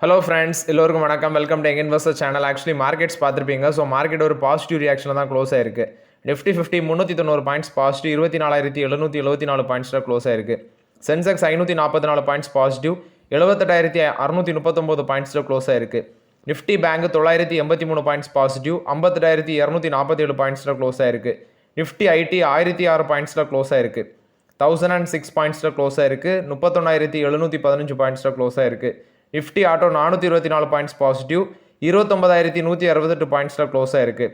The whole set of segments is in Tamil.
ஹலோ ஃப்ரெண்ட்ஸ், எல்லோருக்கும் வணக்கம். Welcome to young investor channel. Actually markets பார்த்துருப்பீங்க. ஸோ மார்க்கெட் ஒரு பாசிட்டிவ் ரியாக்ஷனில் தான் க்ளோஸ் ஆயிருக்கு. நிஃப்டி 50 390 பாயிண்ட்ஸ் பாசிட்டிவ், 24,774 பாயிண்ட்ஸில் க்ளோஸ் ஆயிருக்கு. சென்செக்ஸ் 544 பாயிண்ட்ஸ் பாசிட்டிவ், 78,639 பாயிண்ட்ஸில் க்ளோஸ் ஆயிருக்கு. நிஃப்டி பேங்க் 983 பாயிண்ட்ஸ் பாசிட்டிவ், 58,247 பாயிண்ட்ஸில் க்ளோஸ் ஆயிருக்கு. நிஃப்டி ஐடி 1006 பாயிண்ட்ஸில் க்ளோஸ் ஆயிருக்கு. 1006 பாயிண்ட்ஸில் க்ளோஸ் ஆயிருக்கு. 31,715 பாயிண்ட்ஸில் க்ளோஸ் ஆயிருக்கு. நிஃப்டி ஆட்டோ 424 பாயிண்ட்ஸ் பாசிட்டிவ், 29,168 பாயிண்ட்ஸில் க்ளோஸ் ஆயிருக்கு.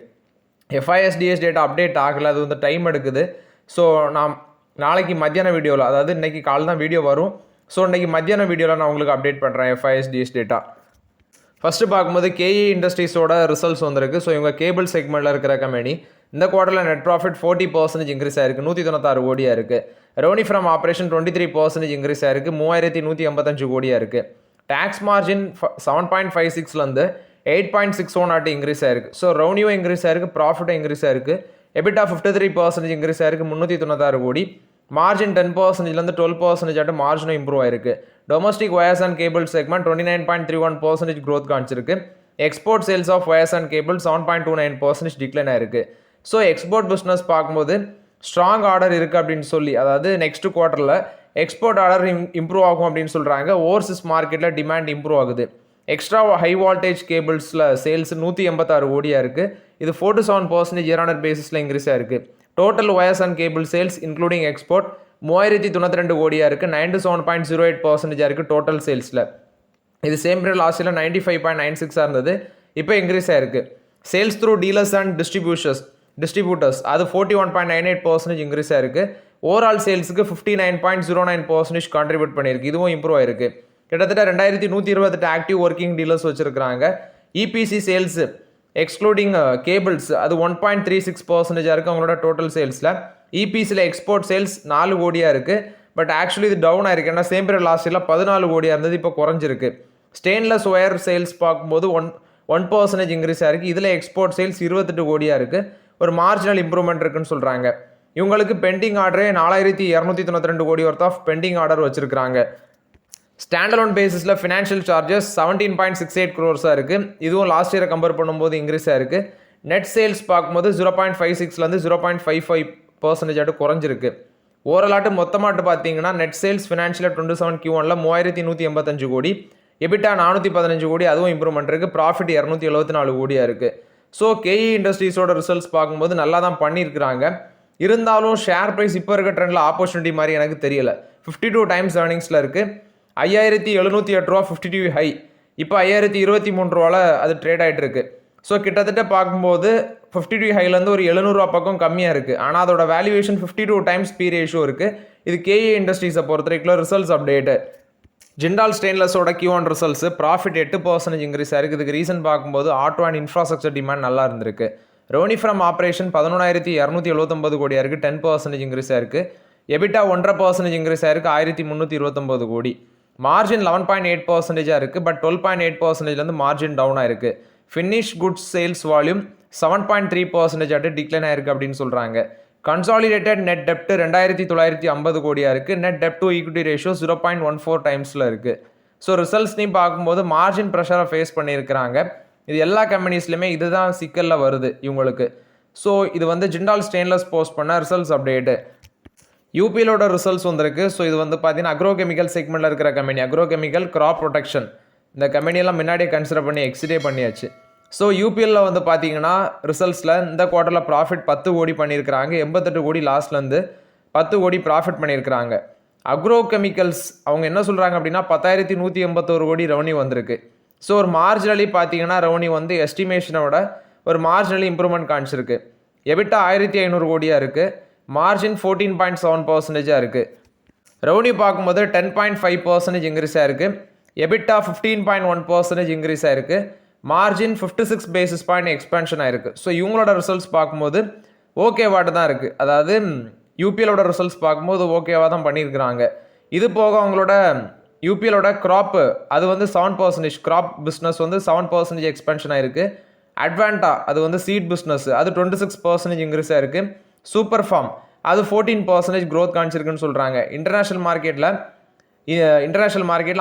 எஃப்ஐஎஸ்டிஎஸ் டேட்டா அப்டேட் ஆகலை, அது வந்து டைம் எடுக்குது. ஸோ நான் நாளைக்கு மத்தியான வீடியோவில், அதாவது இன்றைக்கி கால் தான் வீடியோ வரும். ஸோ இன்றைக்கி மத்தியான வீடியோவில் நான் உங்களுக்கு அப்டேட் பண்ணுறேன் எஃப்ஐஎஸ்டிஎஸ் டேட்டா. ஃபஸ்ட்டு பார்க்கும்போது கேஇ இண்டஸ்ட்ரீஸோட ரிசல்ட்ஸ் வந்திருக்கு. ஸோ இவங்க கேபிள் செக்மெண்ட்டில் இருக்கிற கம்பெனி. இந்த குவார்ட்டரில் நெட் ப்ராஃபிட் 40% இன்க்ரீஸ் ஆயிருக்கு, 196 கோடியாக இருக்குது. ரெவன்யூ ஃப்ரம் ஆப்ரேஷன் 23% இன்க்ரீஸ் ஆயிருக்கு, 3185 கோடியாக இருக்குது. டேக்ஸ் மார்ஜின் 7.56லேருந்து 8.61 இன்க்ரீஸ் ஆயிருக்கு. ஸோ ரெவன்யூ இன்க்ரீஸ் ஆயிருக்கு, ப்ராஃபிட்டும் இன்க்ரீஸ் ஆயிருக்கு. எபிட்டா 53% இன்க்ரீஸ் ஆயிருக்கு, 396 கோடி. மார்ஜின் 10%லேருந்து 12% மார்ஜினும் இம்ப்ரூவ் ஆயிருக்கு. Domestic wires and cable segment 29.31% growth காமிச்சிருக்கு. Export sales of wires and cable 7.29% decline ஆயிருக்கு. ஸோ எக்ஸ்போர்ட் பிஸ்னஸ் பார்க்கும்போது ஸ்ட்ராங் ஆர்டர் இருக்குது அப்படின்னு சொல்லி, அதாவது நெக்ஸ்ட் குவார்ட்டரில் எக்ஸ்போர்ட் ஆர்டர் இம்ப்ரூவ் ஆகும் அப்படின்னு சொல்கிறாங்க. ஓவர்சீஸ் மார்க்கெட்டில் டிமாண்ட் இம்ப்ரூவ் ஆகுது. எக்ஸ்ட்ரா ஹை வால்டேஜ் கேபிள்ஸில் சேல்ஸ் 186 கோடியாக இருக்குது. இது 47% இயர் ஆனர் பேசிஸில் இன்க்ரீஸ் ஆயிருக்கு. Total wires and cable sales including export 3092 கோடியாக இருக்குது, 97.08% இருக்குது டோட்டல் சேல்ஸில். இது சேம் பீரியட் லாஸ்ட் இயரில் 95.96 இருந்தது, இப்போ இன்க்ரீஸ் ஆயிருக்கு. Sales through dealers and distributors அது 41.98% இன்க்ரீஸ் ஆயிருக்கு. ஓவரால் சேல்ஸுக்கு 59.09% கான்ட்ரிபியூட் பண்ணியிருக்கு, இதுவும் இம்ப்ரூவ் ஆயிருக்கு. கிட்டத்தட்ட 2128 ஆக்டிவ் ஒர்க்கிங் டீலர்ஸ் வச்சுருக்காங்க. இபிசி சேல்ஸ் எக்ஸ்க்ளூடிங் கேபிள்ஸ் அது 1.36% இருக்குது அவங்களோட டோட்டல் சேல்ஸில். இபிசியில் எக்ஸ்போர்ட் சேல்ஸ் 4 கோடியாக இருக்குது. பட் ஆக்சுவலி இது டவுன் ஆயிருக்கு, ஏன்னா சேம் பீரியட் லாஸ்ட் இயரில் 14 கோடியாக இருந்தது, இப்போ குறைஞ்சிருக்கு. ஸ்டெயின்லெஸ் ஒயர் சேல்ஸ் பார்க்கும்போது 1% இன்க்ரீஸ் ஆயிருக்கு. இதில் எக்ஸ்போர்ட் சேல்ஸ் 28 கோடியாக இருக்குது, ஒரு மார்ஜினல் இம்ப்ரூவ்மெண்ட் இருக்குன்னு சொல்கிறாங்க. இவங்களுக்கு பெண்டிங் ஆர்டரே 4292 கோடி ஒர்த் ஆஃப் பெண்டிங் ஆர்டர் வச்சிருக்காங்க. ஸ்டாண்டலோன் பேசிஸில் ஃபினான்ஷியல் சார்ஜஸ் 17.68 crores இருக்குது. இதுவும் லாஸ்ட் இயரை கம்பேர் பண்ணும்போது இன்க்ரீஸ் ஆயிருக்கு. நெட் சேல்ஸ் பார்க்கும்போது 0.56லேருந்து 0.55% குறைஞ்சிருக்கு. ஓவராலாட்டு மொத்தமாட்டு பார்த்தீங்கன்னா நெட் சேல்ஸ் ஃபினான்ஷியல் 27 Q1ல் 3185 கோடி, எபிட்டா 415 கோடி, அதுவும் இம்ப்ரூவ்மெண்ட் இருக்குது. ப்ராஃபிட் 274 கோடியாக இருக்குது. ஸோ கேஇ இண்டஸ்ட்ரீஸோட ரிசல்ட்ஸ் பார்க்கும்போது நல்லா தான் பண்ணியிருக்கிறாங்க. இருந்தாலும் ஷேர் ப்ரைஸ் இப்போ இருக்க ட்ரெண்டில் ஆப்பர்ச்சுனிட்டி மாதிரி எனக்கு தெரியல. 52 டைம்ஸ் ஏர்னிங்ஸில் இருக்குது. 5708 ரூபா 52 ஹை, இப்போ 5023 ரூபாவில் அது ட்ரேட் ஆகிட்டு இருக்கு. ஸோ கிட்டத்தட்ட பார்க்கும்போது 52 ஹைலேருந்து ஒரு 700 ரூபா பக்கம் கம்மியாக இருக்குது. ஆனால் அதோட வேல்யூவேஷன் 52 டைம்ஸ் பி ரேஷியோ இருக்குது. இது கேஇ இண்டஸ்ட்ரீஸை பொறுத்த வரைக்கும் ரிசல்ட்ஸ் அப்டேட்டு. ஜிண்டால் ஸ்டெயின்லெஸோட Q1 ரிசல்ட்ஸ் ப்ராஃபிட் 8% இன்க்ரீஸ் ஆயிருக்கு. இதுக்கு ரீசன் பார்க்கும்போது ஆட்டோ அண்ட் இன்ஃப்ராஸ்ட்ரக்சர் டிமாண்ட் நல்லா இருந்திருக்கு. ரெவன்யூ ஃப்ரம் ஆப்ரேஷன் 11,279 கோடியாக இருக்குது, 10% இன்க்ரீஸ் ஆயிருக்கு. எபிட்டா 1.5% இன்க்ரீஸ் ஆயிருக்கு, 1329 கோடி. மார்ஜின் 11.8% இருக்குது, பட் 12.8%லேருந்து மார்ஜின் டவுன் ஆயிருக்கு. Finish goods sales volume 7.3% decline ஆயிருக்கு அப்படின்னு சொல்கிறாங்க. கன்சாலிடேட்டட் நெட் டெப்ட் 2950 கோடியாக இருக்குது. Net dept to equity ratio 0.14 டைம்ஸில் இருக்குது. ஸோ ரிசல்ட்ஸ்னையும் பார்க்கும்போது மார்ஜின் ப்ரெஷரை ஃபேஸ் பண்ணியிருக்கிறாங்க. இது எல்லா கம்பெனிஸ்லையுமே இதுதான் சிக்கலில் வருது இவங்களுக்கு. ஸோ இது வந்து ஜிண்டால் ஸ்டெயின்லெஸ் போஸ்ட் பண்ண ரிசல்ட்ஸ் அப்டேட்டு. யூபிஎலோட ரிசல்ட்ஸ் வந்திருக்கு. ஸோ இது வந்து பார்த்தீங்கன்னா அக்ரோ கெமிக்கல் செக்மெண்ட்டில் இருக்கிற company, agro chemical crop protection. இந்த கம்பெனியெல்லாம் முன்னாடியே கன்சிடர் பண்ணி எக்ஸிடே பண்ணியாச்சு. ஸோ யூபிஎல்லில் வந்து பார்த்தீங்கன்னா ரிசல்ட்ஸில் இந்த குவார்ட்டரில் ப்ராஃபிட் 10 கோடி பண்ணியிருக்கிறாங்க, 88 கோடி லாஸ்ட்லேருந்து 10 கோடி ப்ராஃபிட் பண்ணியிருக்கிறாங்க. அக்ரோ கெமிக்கல்ஸ் அவங்க என்ன சொல்கிறாங்க அப்படின்னா 10,181 கோடி ரெவன்யூ வந்திருக்கு. ஸோ ஒரு மார்ஜினலி பார்த்தீங்கன்னா ரெவன்யூ வந்து எஸ்டிமேஷனோட ஒரு மார்ஜினலி இம்ப்ரூவ்மெண்ட் காமிச்சிருக்கு. எபிட்டா 1500 கோடியாக இருக்குது, மார்ஜின் 14.7% இருக்குது. ரெவன்யூ பார்க்கும்போது 10.5% இன்க்ரீஸ் ஆயிருக்கு. எபிட்டா 15.1% இன்க்ரீஸ் ஆயிருக்கு. மார்ஜின் 56 பேசிஸ் பாயிண்ட் எக்ஸ்பென்ஷன் ஆயிருக்கு. ஸோ இவங்களோட ரிசல்ட்ஸ் பார்க்கும்போது ஓகேவாட்டு தான் இருக்குது. அதாவது யூபிஎலோட ரிசல்ட்ஸ் பார்க்கும்போது ஓகேவாக தான் பண்ணியிருக்கிறாங்க. இது போக அவங்களோட யூபிஎலோட கிராப்பு அது வந்து 7%, கிராப் பிஸ்னஸ் வந்து 7% எக்ஸ்பென்ஷன் ஆயிருக்கு. அட்வான்டா அது வந்து சீட் பிஸ்னஸ் அது 26% இன்க்ரீஸ் ஆயிருக்கு. சூப்பர் ஃபார்ம் அது 14% க்ரோத் காமிச்சிருக்குன்னு சொல்கிறாங்க. இன்டர்நேஷ்னல் மார்க்கெட்டில்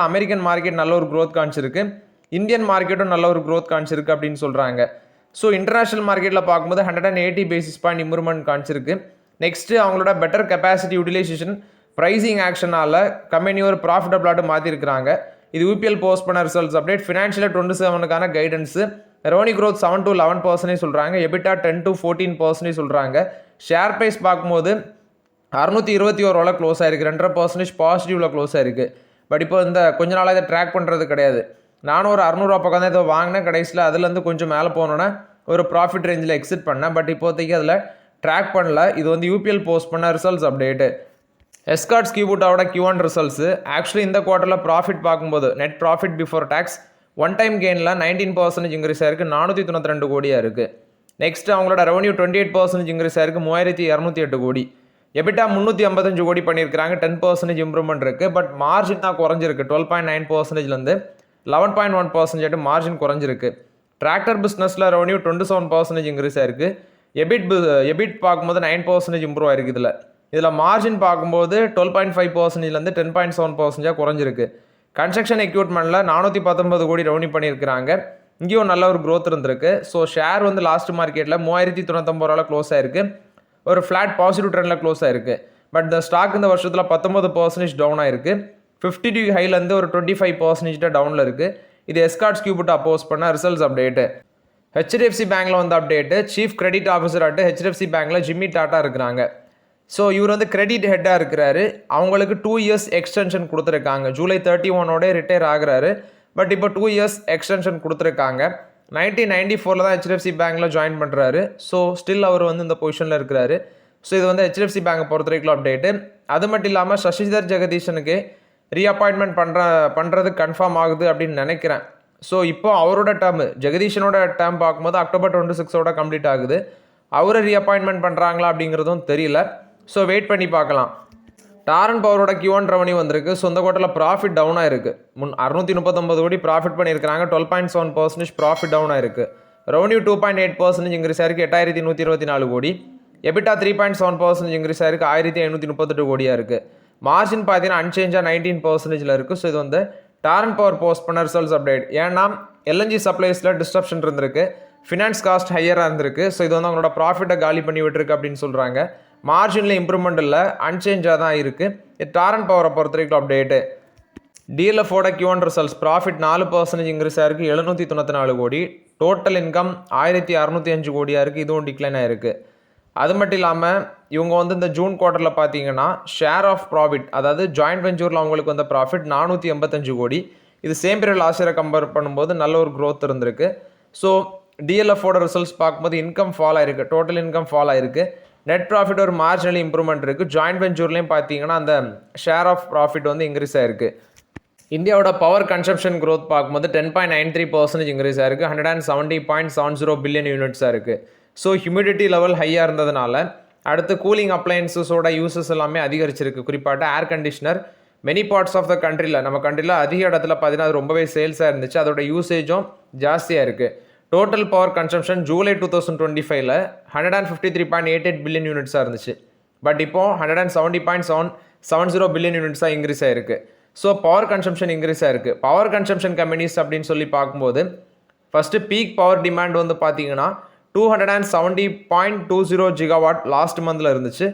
அமெரிக்கன் மார்க்கெட் நல்ல ஒரு க்ரோத் காமிச்சிருக்கு. இந்தியன் மார்க்கெட்டும் நல்ல ஒரு க்ரோத் காமிச்சிருக்கு அப்படின்னு சொல்கிறாங்க. ஸோ இன்டர்நேஷனல் மார்க்கெட்டில் பார்க்கும்போது 180 பேசிஸ் பாயிண்ட் இம்ப்ரூவ்மெண்ட் காமிச்சிருக்கு. நெக்ஸ்ட்டு அவங்களோட பெட்டர் கெப்பாசிட்டி யூட்டிலைசேஷன் ப்ரைசிங் ஆக்ஷனால் கம்பெனி ஒரு ப்ராஃபிட்டபிளாக மாற்றிருக்கிறாங்க. இது யூபிஎல் போஸ்ட் பண்ண ரிசல்ட்ஸ் அப்டேட். ஃபினான்ஷியல் 27க்கான கைடன்ஸு. ரெவன்யூ க்ரோத் 7 to 11% சொல்கிறாங்க. எபிட்டா 10 to 14% சொல்கிறாங்க. ஷேர் ப்ரைஸ் பார்க்கும்போது 621 க்ளோஸ் ஆயிருக்கு. 2.5% பாசிட்டிவ்ல க்ளோஸ் ஆயிருக்கு. பட் இப்போ இந்த கொஞ்ச நாளாக இதை ட்ராக் பண்ணுறது கிடையாது. நானும் ஒரு 600 பக்கம் தான் இதை வாங்கினேன். கடைசியில் அதுலேருந்து கொஞ்சம் மேலே போனோன்னே ஒரு ப்ராஃபிட் ரேஞ்சில் எக்ஸிட் பண்ணேன். பட் இப்போதைக்கு அதில் ட்ராக் பண்ணல. இது வந்து யூபிஎல் போஸ்ட் பண்ண ரிசல்ட்ஸ் அப்டேட்டு. எஸ்கார்ட்ஸ் கியூபூட்டாவோட Q1 ரிசல்ட்ஸு. ஆக்சுவலி இந்த குவார்ட்டரில் ப்ராஃபிட் பார்க்கும்போது net profit before tax one time கெயினில் 19% இன்க்ரீஸ் ஆயிருக்கு. 492 கோடியாக இருக்குது. நெக்ஸ்ட் அவங்களோட ரெவன்யூ 28% இன்க்ரீஸ் ஆயிருக்கு. 3208 கோடி. எபிட்டா 355 கோடி பண்ணியிருக்காங்க. 10% இம்ப்ரூவ்மெண்ட் இருக்குது. பட் மார்ஜின் தான் குறைஞ்சிருக்கு. 12.9%லேருந்து 11.1% மார்ஜின் குறைஞ்சிருக்கு. டிராக்டர் பிஸ்னஸில் ரெவன்யூ 27% இன்க்ரீஸ் ஆயிருக்கு. எபிட் பார்க்கும்போது 9% இம்ப்ரூவ் ஆயிருக்கு. இதில் மார்ஜின் பார்க்கும்போது 12.5%லேருந்து 10.7% குறைஞ்சிருக்கு. கன்ஸ்ட்ரக்ஷன் எக்யூப்மெண்ட்டில் 419 கோடி ரெவன்யூ பண்ணியிருக்கிறாங்க. இங்கேயும் நல்ல ஒரு க்ரோத் இருந்திருக்கு. ஸோ ஷேர் வந்து லாஸ்ட் மார்க்கெட்டில் 3099 க்ளோஸ் ஆயிருக்கு. ஒரு ஃப்ளாட் பாசிட்டிவ் ட்ரெண்டில் க்ளோஸ் ஆயிருக்கு. பட் இந்த ஸ்டாக் இந்த வருஷத்தில் 19% டவுன் ஆயிருக்கு. 50 ஹைலேருந்து ஒரு 25% டவுனில் இருக்குது. இது எஸ்கார்ட்ஸ் கியூபூட்டா போஸ்ட் பண்ண ரிசல்ட்ஸ் அப்டேட்டு. ஹெச்டிஎஃப்சி பேங்க்கில் வந்து update. Chief credit officer at HDFC பேங்க்கில் ஜிம்மி டாட்டா இருக்கிறாங்க. ஸோ இவர் வந்து கிரெடிட் ஹெட்டாக இருக்கிறாரு. அவங்களுக்கு 2 இயர்ஸ் எக்ஸ்டென்ஷன் கொடுத்துருக்காங்க. ஜூலை 31 ரிட்டையர் ஆகுறாரு. பட் இப்போ 2 இயர்ஸ் எக்ஸ்டென்ஷன் கொடுத்துருக்காங்க. 1994 தான் ஹெச்டிஎஃப்சி பேங்க்கில் ஜாயின் பண்ணுறாரு. ஸோ ஸ்டில் அவர் வந்து இந்த பொசிஷனில் இருக்கிறாரு. ஸோ இது வந்து ஹெச்டிஎஃப்சி பேங்கை பொறுத்த வரைக்கும் அப்டேட்டு. அது மட்டும் இல்லாமல் சசிதர் ஜெகதீஷனுக்கு ரீஅப்பாயின்மெண்ட் பண்ணுறது கன்ஃபார்ம் ஆகுது அப்படின்னு நினைக்கிறேன். ஸோ இப்போ அவரோட டேர்மு ஜெகதீஷனோட டேர்ம் பார்க்கும்போது அக்டோபர் 26 கம்ப்ளீட் ஆகுது. அவரை ரீஅப்பாயின்மெண்ட் பண்ணுறாங்களா அப்படிங்கிறதும் தெரியல. ஸோ வெயிட் பண்ணி பார்க்கலாம். டாரன் பவரோட Q1 ரெவன்யூ வந்திருக்கு. ஸோ இந்த குவார்ட்டரில் ப்ராஃபிட் டவுன் ஆயிருக்கு. 639 கோடி ப்ராஃபிட் பண்ணியிருக்காங்க. 12.7% ப்ராஃபிட் டவுன் ஆயிருக்கு. ரெவன்யூ 2.8% இன்க்ரீஸ் ஆயிருக்கு. 8124 கோடி. எபிட்டா 3.7% இன்க்ரீஸ் ஆயிருக்கு. 1538 கோடியாக இருக்குது. மார்ஜின் பார்த்தீங்கன்னா அன்சேஞ்சாக 19%ல் இருக்குது. ஸோ இது வந்து டாரன் பவர் போஸ்ட் பண்ண ரிசல்ட்ஸ் அப்டேட். ஏன்னா எல்என்ஜி சப்ளைஸில் டிஸ்ட்ரப்ஷன் இருந்திருக்கு. ஃபினான்ஸ் காஸ்ட் ஹையராக இருந்திருக்கு. ஸோ இது வந்து அவங்களோட ப்ராஃபிட்டை காலி பண்ணி விட்டுருக்கு அப்படின்னு சொல்கிறாங்க. மார்ஜினில் இம்ப்ரூவ்மெண்ட் இல்லை, அன்சேஞ்சாக தான் இருக்குது. இது டாரன் பவரை பொறுத்த வரைக்கும் அப்டேட்டு. டிஎல்எஃபோட Q1 ரிசல்ட்ஸ் ப்ராஃபிட் 4% இன்க்ரீஸ் ஆயிருக்கு. 794 கோடி. டோட்டல் இன்கம் 1605 கோடியாக இருக்குது. இதுவும் டிக்ளைன் ஆயிருக்கு. அது மட்டும் இல்லாமல் இவங்க வந்து இந்த ஜூன் குவார்ட்டரில் பார்த்தீங்கன்னா ஷேர் ஆஃப் ப்ராஃபிட், அதாவது ஜாயின்ட் வெஞ்சூரில் அவங்களுக்கு வந்த ப்ராஃபிட் 485 கோடி. இது சேம் பீரியட் லாஸ்ட் இயரை கம்பேர் பண்ணும்போது நல்ல ஒரு க்ரோத் இருந்திருக்கு. ஸோ டிஎல்எஃபோட ரிசல்ட்ஸ் பார்க்கும்போது இன்கம் ஃபால் ஆயிருக்கு. டோட்டல் இன்கம் ஃபால் ஆயிருக்கு. நெட் ப்ராஃபிட் ஒரு மார்ஜினலி இம்ப்ரூவ்மெண்ட் இருக்குது. ஜாயின்ட் வெஞ்சூர்லேயும் பார்த்தீங்கன்னா அந்த ஷேர் ஆஃப் ப்ராஃபிட் வந்து இன்க்ரீஸ் ஆயிருக்கு. இந்தியாவோட பவர் கன்சம்ஷன் க்ரோத் பார்க்கும்போது 10.93% இன்க்ரீஸ் ஆயிருக்கு. 170.70 பில்லியன் யூனிட்ஸாக இருக்குது. ஸோ ஹியூமிடிட்டி லெவல் ஹையாக இருந்ததுனால அடுத்து கூலிங் அப்ளையன்சஸோட யூசஸ் எல்லாமே அதிகரிச்சிருக்கு. குறிப்பாக air conditioner many parts of the கண்ட்ரியில், நம்ம கண்ட்ரியில் அதிக இடத்துல பார்த்தீங்கன்னா அது ரொம்பவே சேல்ஸாக இருந்துச்சு. அதோட யூசேஜும் ஜாஸ்தியாக இருக்குது. டோட்டல் பவர் கன்சம்ஷன் ஜூலை 2025ல் 153.88 பில்லியன் யூனிட்ஸாக இருந்துச்சு. பட் இப்போது 170.70 பில்லியன் யூனிட்ஸாக இன்க்ரீஸ் ஆயிருக்கு. ஸோ பவர் கன்சம்ஷன் இன்க்ரீஸ் ஆயிருக்கு. பவர் கன்சம்ஷன் கம்பெனிஸ் அப்படின்னு சொல்லி பார்க்கும்போது ஃபஸ்ட்டு பீக் பவர் டிமாண்ட் வந்து பார்த்தீங்கன்னா 270.20 ஜிகாவாட் லாஸ்ட் மந்தில் இருந்துச்சு.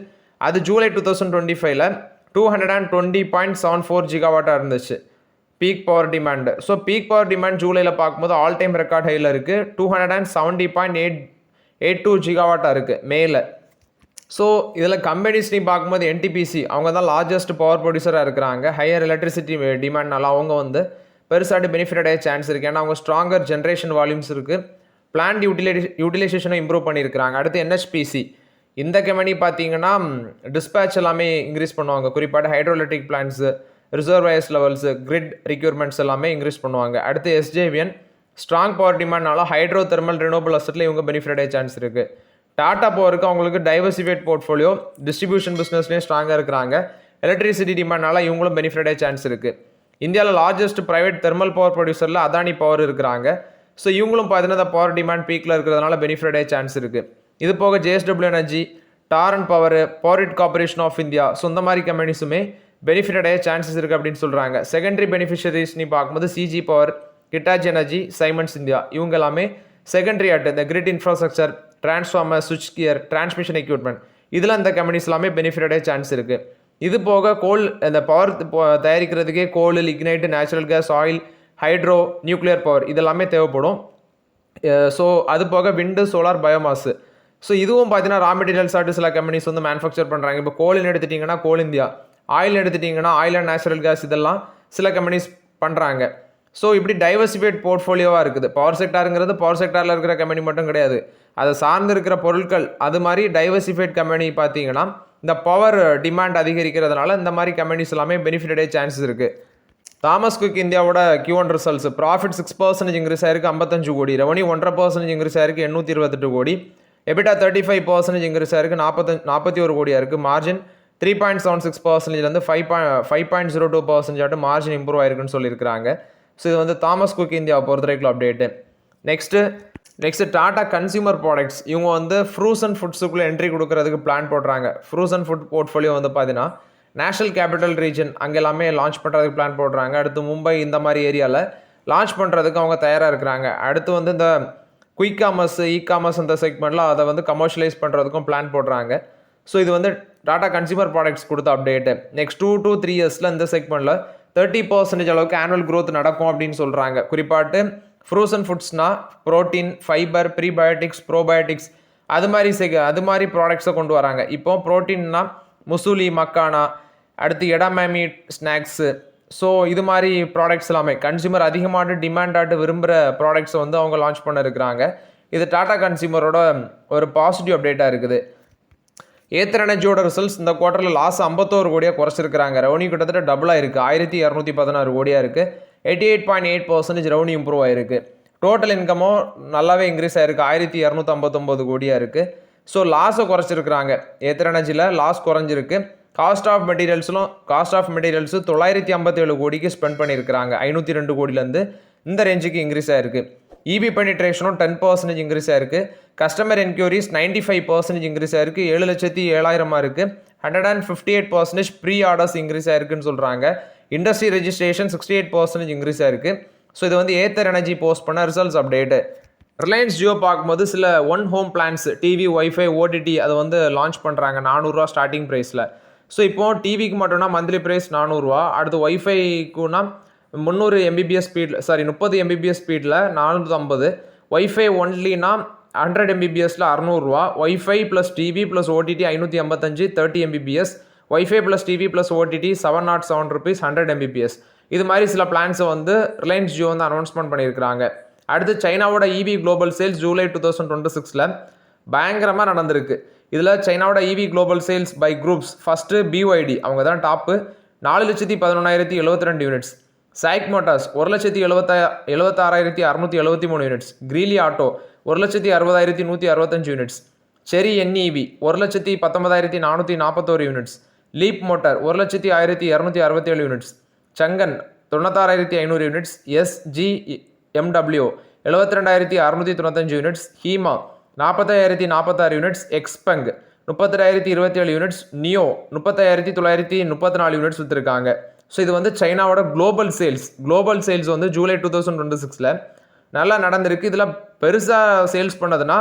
அது ஜூலை 2025ல் 220.74 ஜிகாவாட்டாக இருந்துச்சு peak power demand. So peak power demand ஜூலையில் பார்க்கும்போது ஆல் டைம் ரெக்கார்ட் ஹையில் இருக்குது. 270.82 ஜிகாவாட்டாக இருக்குது மேல. ஸோ இதில் கம்பெனிஸ் நீ பார்க்கும்போது என்டிபிசி அவங்க தான் லார்ஜஸ்ட் பவர் ப்ரொடியூசராக இருக்கிறாங்க. ஹையர் எலக்ட்ரிசிட்டி டிமாண்ட்னால அவங்க வந்து பெருசாட்டு பெனிஃபிட் அடைய சான்ஸ் இருக்குது. ஏன்னா அவங்க ஸ்ட்ராங்கர் ஜென்ரேஷன் வால்யூம்ஸ் இருக்குது. பிளான்ட் யூட்டிலைசேஷனை இம்ப்ரூவ் பண்ணியிருக்கிறாங்க. அடுத்து என்ஹெச்பிசி இந்த கம்பெனி பார்த்தீங்கன்னா டிஸ்பேச் எல்லாமே இன்க்ரீஸ் பண்ணுவாங்க. குறிப்பாக hydro electric plants, reservoirs levels, grid requirements எல்லாமே இன்க்ரீஸ் பண்ணுவாங்க. அடுத்து எஸ்ஜேவிஎன் ஸ்ட்ராங் பவர் டிமாண்ட்னால ஹைட்ரோ தெர்மல் ரினோபிள் அசட்டில் இவங்க பெனிஃபிட் அடைய சான்ஸ் இருக்குது. டாடா பவருக்கு அவங்களுக்கு டைவர்சிஃபைட் போர்ட்ஃபோலியோ, டிஸ்ட்ரிபியூஷன் பிஸ்னஸ்லேயும் ஸ்ட்ராங்காக இருக்கிறாங்க. எலக்ட்ரிசிட்டி டிமாண்ட்னால இவங்களும் பெனிஃபிட் அடைய சான்ஸ் இருக்குது. இந்தியாவில் லார்ஜஸ்ட் ப்ரைவேட் தெர்மல் பவர் ப்ரொடியூசரில் அதானி பவர் இருக்கிறாங்க. ஸோ இவங்களும் பார்த்தீங்கன்னா பவர் டிமாண்ட் பீக்கில் இருக்கிறதுனால பெனிஃபிட் அடைய சான்ஸ் இருக்குது. இது போக JSW energy, Torrent power, power corporation of India, so இந்த மாதிரி கம்பெனிஸுமே பெனிஃபிட் அடைய சான்சஸ் இருக்குது அப்படின்னு சொல்கிறாங்க. செகண்டரி பெனிஃபிஷரிஸ் நீ பார்க்கும்போது CG power, Hitachi energy, Siemens India இவங்க எல்லாமே செகண்டரி அட் இந்த கிரிட் இன்ஃப்ராஸ்ட்ரக்சர், டிரான்ஸ்ஃபார்மர், சுவிட்ச் கியர், டிரான்ஸ்மிஷன் எக்யூப்மெண்ட் இதில் இந்த கம்பெனிஸ் எல்லாமே பெனிஃபிட்டடே சான்ஸ் இருக்குது. இது போக கோல் இந்த பவர் தயாரிக்கிறதுக்கே coal, lignite, natural gas, oil, hydro, nuclear power இதெல்லாமே தேவைப்படும். ஸோ அது போக விண்டு, சோலார், பயோமாஸு. ஸோ இதுவும் பார்த்தீங்கன்னா ரா மெட்டீரியல்ஸ் ஆட்டு சில கம்பெனிஸ் வந்து மேனுஃபேக்சர் பண்ணுறாங்க. இப்போ கோல்னு எடுத்துட்டிங்கன்னா கோல் இந்தியா, ஆயில் எடுத்துட்டிங்கன்னா ஆயில் அண்ட் நேச்சுரல் கேஸ் இதெல்லாம் சில கம்பெனிஸ் பண்ணுறாங்க. ஸோ இப்படி டைவர்சிஃபைட் போர்ட்ஃபோலியோவாக இருக்குது. பவர் செக்டாருங்கிறது பவர் செக்டாரில் இருக்கிற கம்பெனி மட்டும் கிடையாது, அதை சார்ந்து இருக்கிற பொருட்கள். அது மாதிரி டைவர்சிஃபைட் கம்பெனி பார்த்தீங்கன்னா இந்த பவர் டிமாண்ட் அதிகரிக்கிறதுனால இந்த மாதிரி கம்பெனிஸ் எல்லாமே பெனிஃபிட்டடே சான்சஸ் இருக்குது. தாமஸ் குக் இந்தியாவோட Q1 ரிசல்ட்ஸ் ப்ராஃபிட் 6% இன்க்ரீஸ் ஆயிருக்கு 55 கோடி, ரெவன்யூ 1.5% இன்க்ரீஸ் ஆயிருக்கு 828 கோடி, எபிட்டா 35% இன்க்ரீஸ் ஆயிருக்கு 41 கோடியாக இருக்குது. மார்ஜின் 3.76%லேருந்து 5.02% மார்ஜின் இம்ப்ரூவ் ஆயிருக்குன்னு சொல்லியிருக்கிறாங்க. ஸோ இது வந்து தாமஸ் குக் இந்தியாவை பொறுத்த வரைக்கும் update. Next Tata consumer products இவங்க வந்து ஃப்ரூசன் ஃபுட்ஸுக்குள்ளே என்ட்ரி கொடுக்கறதுக்கு பிளான் போடுறாங்க. ஃப்ரூசன் ஃபுட் போர்ட்ஃபோலியோ வந்து பார்த்தீங்கன்னா நேஷனல் கேபிட்டல் ரீஜன் அங்கே எல்லாமே லான்ச் பண்ணுறதுக்கு பிளான் போடுறாங்க. அடுத்து மும்பை இந்த மாதிரி ஏரியாவில் லான்ச் பண்ணுறதுக்கு அவங்க தயாராக இருக்கிறாங்க. அடுத்து வந்து இந்த குயிக் காமர்ஸ், இ-காமர்ஸ் இந்த செக்மெண்ட்டில் அதை வந்து கமர்ஷியலைஸ் பண்ணுறதுக்கும் பிளான் போடுறாங்க. ஸோ இது வந்து டாடா கன்சியூமர் ப்ராடக்ட்ஸ் கொடுத்த அப்டேட்டு. நெக்ஸ்ட் 2 to 3 இயர்ஸில் இந்த செக்மெண்ட்டில் 30% அளவுக்கு ஆனுவல் க்ரோத் நடக்கும் அப்படின்னு சொல்கிறாங்க. குறிப்பாட்டு ஃப்ரோசன் ஃபுட்ஸ்னால் ப்ரோட்டீன், ஃபைபர், ப்ரீபயோட்டிக்ஸ், ப்ரோபயோட்டிக்ஸ் அது மாதிரி ப்ராடக்ட்ஸை கொண்டு வராங்க. இப்போ ப்ரோட்டீன்னா முசூலி, மக்கானா, அடுத்து எடாமேமி ஸ்நாக்ஸு. ஸோ இது மாதிரி ப்ராடக்ட்ஸ் எல்லாமே கன்சியூமர் அதிகமாக டிமாண்டாட்டு விரும்புகிற ப்ராடக்ட்ஸை வந்து அவங்க லான்ச் பண்ண இருக்கிறாங்க. இது டாடா கன்சியூமரோட ஒரு பாசிட்டிவ் அப்டேட்டாக இருக்குது. ஏத்தர் எனர்ஜியோட ரிசல்ட்ஸ் இந்த குவார்ட்டரில் லாஸ் 51 கோடியாக குறைச்சிருக்கிறாங்க. ரெவன்யூ கிட்டத்தட்ட டபுளாக இருக்குது, 1216 கோடியாக இருக்குது. 88.8% ரெவன்யூ இம்ப்ரூவ் ஆயிருக்கு. டோட்டல் இன்கமும் நல்லாவே இன்க்ரீஸ் ஆயிருக்கு, 1259 கோடியாக இருக்குது. ஸோ லாஸை குறைச்சிருக்கிறாங்க. ஏத்தர் எனர்ஜியில் லாஸ் குறைஞ்சிருக்கு. காஸ்ட் ஆஃப் மெட்டீரியல்ஸு 957 கோடிக்கு ஸ்பெண்ட் பண்ணியிருக்கிறாங்க. 502 கோடியிலேருந்து இந்த ரேஞ்சுக்கு இன்க்ரீஸ் ஆயிருக்கு. இபி பெனிட்ரேஷனும் 10% இன்க்ரீஸ் ஆயிருக்கு. கஸ்டமர் என்கொயரிஸ் 95% இன்க்ரீஸ் ஆயிருக்கு, 7,07,000 இருக்குது. 158% ப்ரீ ஆர்டர்ஸ் இன்க்ரீஸ் ஆயிருக்குன்னு சொல்கிறாங்க. இண்டஸ்ட்ரி ரெஜிஸ்ட்ரேஷன் 68% இன்க்ரீஸ் ஆயிருக்கு. ஸோ இது வந்து ஏத்தர் எனர்ஜி போஸ்ட் பண்ண ரிசல்ட்ஸ் அப்டேட்டு. ரிலையன்ஸ் ஜியோ பார்க்கும்போது சில one home plans, TV, WiFi, OTT அதை வந்து லான்ச் பண்ணுறாங்க 400 ஸ்டார்டிங் ப்ரைஸில். ஸோ இப்போது டிவிக்கு மட்டும்னா மந்த்லி ப்ரைஸ் 400, அடுத்து ஒய்ஃபைக்குன்னா 300 Mbps ஸ்பீடில் 30 Mbps ஸ்பீடில் 450, ஒய்ஃபை ஒன்லினா 100 Mbpsல 600, WiFi plus TV plus OTT 555 30 Mbps, WiFi plus TV plus OTT 707 rupees 100 Mbps. இது மாதிரி சில பிளான்ஸை வந்து ரிலையன்ஸ் ஜியோ வந்து அனௌன்ஸ்மெண்ட் பண்ணியிருக்கிறாங்க. அடுத்து சைனாவோட இவி குளோபல் சேல்ஸ் ஜூலை 2026 பயங்கரமாக நடந்திருக்கு. இதில் சைனாவோட EV global sales by groups first BYD அவங்க தான் top, 4,11,072 units. SAIC motors 1,76,673 units. Geely auto 1,60,165 units. Chery NEV 1,19,441 units. Leap motor 1,01,267 units. Changan 96,500 units. SGMW 72,695 units. Haima 40,046 units. Xpeng 30,027 units. Nio 35,934 units விற்றுருக்காங்க. ஸோ இது வந்து சைனாவோட குளோபல் சேல்ஸ் வந்து ஜூலை 2026 நல்லா நடந்திருக்கு. இதில் பெருசாக சேல்ஸ் பண்ணதுன்னா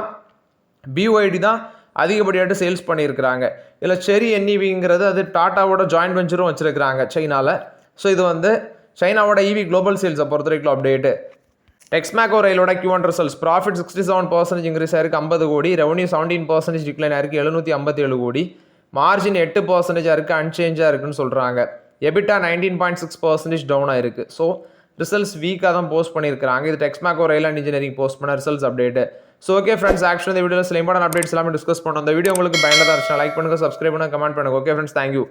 BYD தான் அதிகப்படியாட்டு சேல்ஸ் பண்ணியிருக்கிறாங்க. இதில் செரி NEVங்கிறது அது டாட்டாவோட ஜாயின்ட் வெஞ்சரும் வச்சுருக்கிறாங்க சைனாவில். ஸோ இது வந்து சைனாவோட EV குளோபல் சேல்ஸை பொறுத்த வரைக்கும் அப்டேட்டு. டெக்ஸ்மேக்கோ ரயிலோட Q1 ரிசல்ட்ஸ் ப்ராஃபிட் 67% இன்க்ரீஸ் ஆயிருக்கு 50 கோடி, ரெவன்யூ 17% டிக்ளைன் ஆயிருக்கு 757 கோடி, மார்ஜின் 8% இருக்குது, அன்சேஞ்சாக இருக்குன்னு சொல்கிறாங்க. எபிட்டா 19.6% டவுன் ஆயிருக்கு. ஸோ ரிசல்ட்ஸ் வீக்காக தான் போஸ்ட் பண்ணியிருக்காங்க. இது Texmaco rail and engineering post பண்ண results update. So okay friends, actually இந்த வீடியோவில் சில இம்பார்ட்டன்ட் அப்டேட்ஸ் எல்லாமே டிஸ்கஸ் பண்ணோம். இந்த வீடியோ உங்களுக்கு பயனுள்ளதாக இருந்துச்சுன்னா லைக் பண்ணுங்கள், சப்ஸ்கிரைப் பண்ணுங்கள், கமெண்ட் பண்ணுங்கள். Okay friends, thank you.